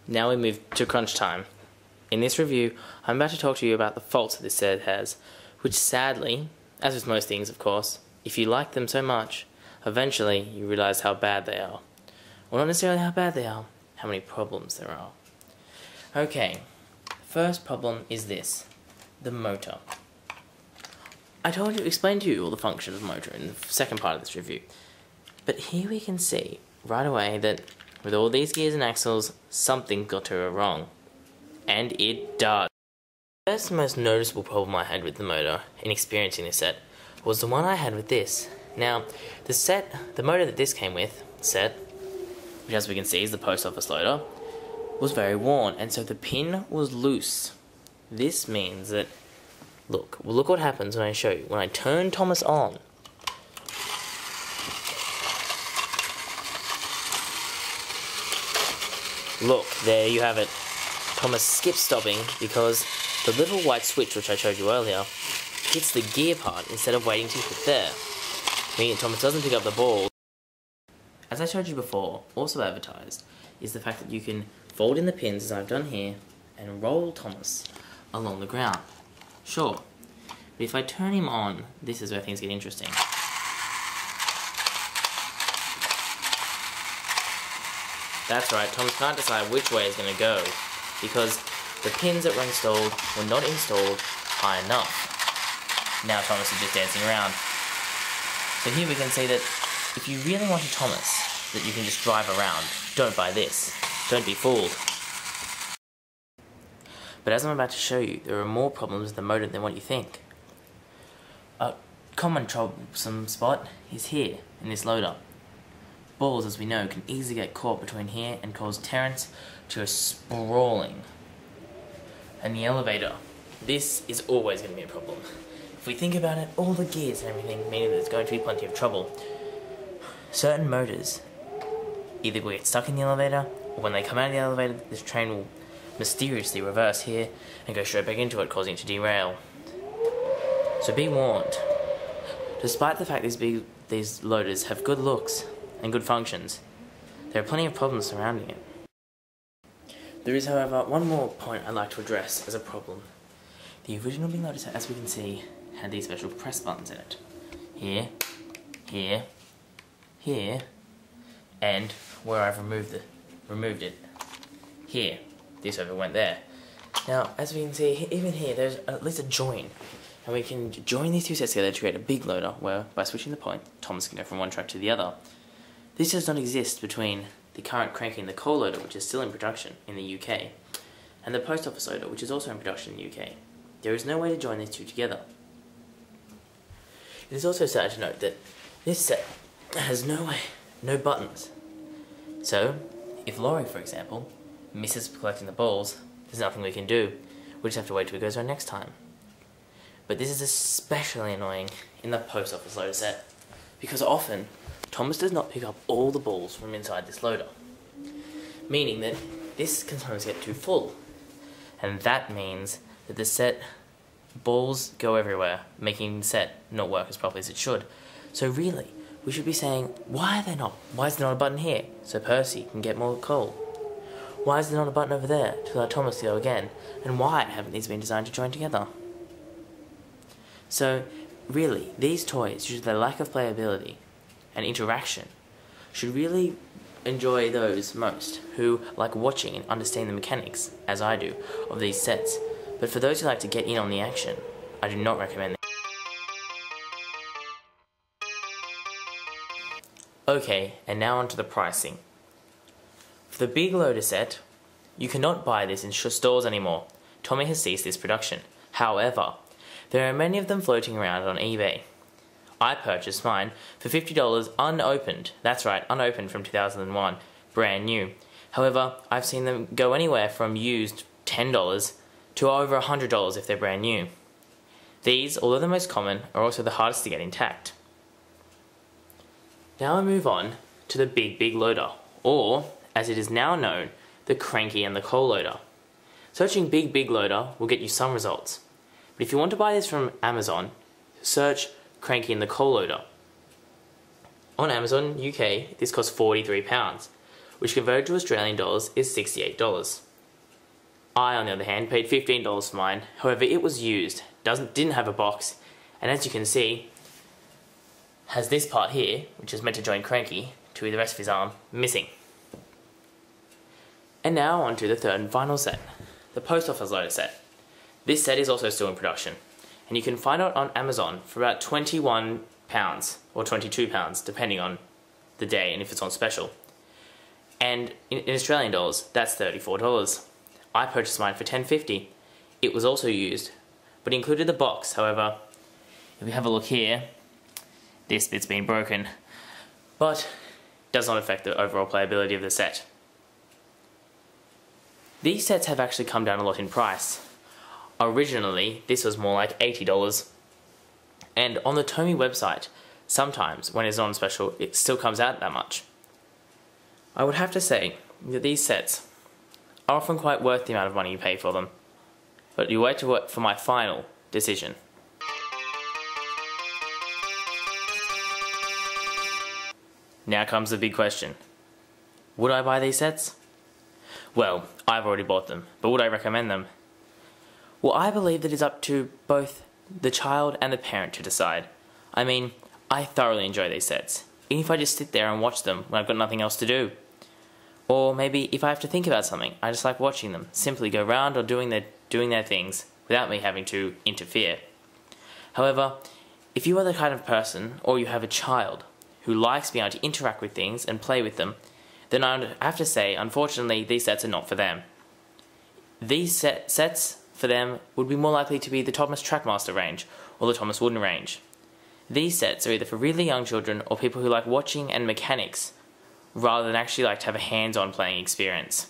Now we move to crunch time. In this review, I'm about to talk to you about the faults that this set has, which sadly, as with most things of course, if you like them so much, eventually you realise how bad they are. Or not necessarily how bad they are, how many problems there are. Okay, first problem is this, the motor. I explained to you all the functions of the motor in the second part of this review. But here we can see right away that with all these gears and axles, something got to go wrong. And it does. The first most noticeable problem I had with the motor in experiencing this set was the one I had with this. Now, the motor that this came with, which as we can see is the post office loader, was very worn, and so the pin was loose. This means that, look what happens when I show you. When I turn Thomas on, look, there you have it. Thomas skips stopping because the little white switch which I showed you earlier hits the gear part instead of waiting to hit there, meaning Thomas doesn't pick up the ball. As I showed you before, also advertised, is the fact that you can fold in the pins as I've done here and roll Thomas along the ground. Sure, but if I turn him on, this is where things get interesting. That's right, Thomas can't decide which way he's going to go, because the pins that were installed were not installed high enough. Now Thomas is just dancing around. So here we can see that if you really want a Thomas that you can just drive around, don't buy this. Don't be fooled. But as I'm about to show you, there are more problems with the motor than what you think. A common troublesome spot is here, in this loader. Balls, as we know, can easily get caught between here and cause Terrence to a sprawling. And the elevator, this is always going to be a problem. If we think about it, all the gears and everything, meaning that there's going to be plenty of trouble. Certain motors either will get stuck in the elevator, or when they come out of the elevator, this train will mysteriously reverse here and go straight back into it, causing it to derail. So be warned. Despite the fact these loaders have good looks and good functions, there are plenty of problems surrounding it. There is, however, one more point I'd like to address as a problem. The original big loader set, as we can see, had these special press buttons in it. Here, here, here, and where I've removed it, here. This over went there. Now, as we can see, even here, there's at least a join. And we can join these two sets together to create a big loader where, by switching the point, Thomas can go from one track to the other. This does not exist between the current cranky and the coal loader, which is still in production in the UK, and the post office loader, which is also in production in the UK. There is no way to join these two together. It is also sad to note that this set has no buttons. So, if Laurie, for example, misses collecting the balls, there's nothing we can do. We just have to wait till it goes around next time. But this is especially annoying in the post office loader set, because often Thomas does not pick up all the balls from inside this loader, meaning that this can sometimes get too full, and that means that the set balls go everywhere, making the set not work as properly as it should. So really, we should be saying, why is there not a button here so Percy can get more coal? Why is there not a button over there to allow Thomas to go again? And why haven't these been designed to join together? So, really, these toys, due to their lack of playability and interaction, should really enjoy those most who like watching and understanding the mechanics, as I do, of these sets. But for those who like to get in on the action, I do not recommend them. Okay, and now onto the pricing. For the big loader set, you cannot buy this in stores anymore. Tommy has ceased this production. However, there are many of them floating around on eBay. I purchased mine for $50 unopened. That's right, unopened from 2001, brand new. However, I've seen them go anywhere from used $10 to over $100 if they're brand new. These, although the most common, are also the hardest to get intact. Now I move on to the big loader, or, as it is now known, the cranky and the coal loader. Searching big loader will get you some results. But if you want to buy this from Amazon, search cranky and the coal loader. On Amazon UK, this costs £43. which converted to Australian dollars is $68. I, on the other hand, paid $15 for mine. However, it was used, didn't have a box, and as you can see, has this part here, which is meant to join Cranky to the rest of his arm, missing. And now on to the third and final set, the Post Office Loader set. This set is also still in production, and you can find it on Amazon for about £21 or £22, depending on the day and if it's on special. And in Australian dollars, that's $34. I purchased mine for $10.50. It was also used, but included the box. However, if we have a look here, this bit's been broken, but does not affect the overall playability of the set. These sets have actually come down a lot in price. Originally, this was more like $80, and on the Tomy website, sometimes when it's on special, it still comes out that much. I would have to say that these sets are often quite worth the amount of money you pay for them, but you wait for my final decision. Now comes the big question. Would I buy these sets? Well, I've already bought them, but would I recommend them? Well, I believe that it's up to both the child and the parent to decide. I mean, I thoroughly enjoy these sets, even if I just sit there and watch them when I've got nothing else to do. Or maybe if I have to think about something, I just like watching them simply go round or doing their things without me having to interfere. However, if you are the kind of person, or you have a child, who likes being able to interact with things and play with them, then I have to say, unfortunately, these sets are not for them. These sets for them would be more likely to be the Thomas Trackmaster range or the Thomas Wooden range. These sets are either for really young children or people who like watching and mechanics rather than actually like to have a hands-on playing experience.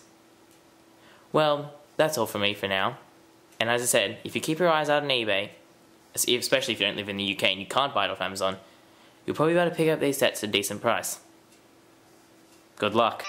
Well, that's all for me for now. And as I said, if you keep your eyes out on eBay, especially if you don't live in the UK and you can't buy it off Amazon, you'll probably be able to pick up these sets at a decent price. Good luck.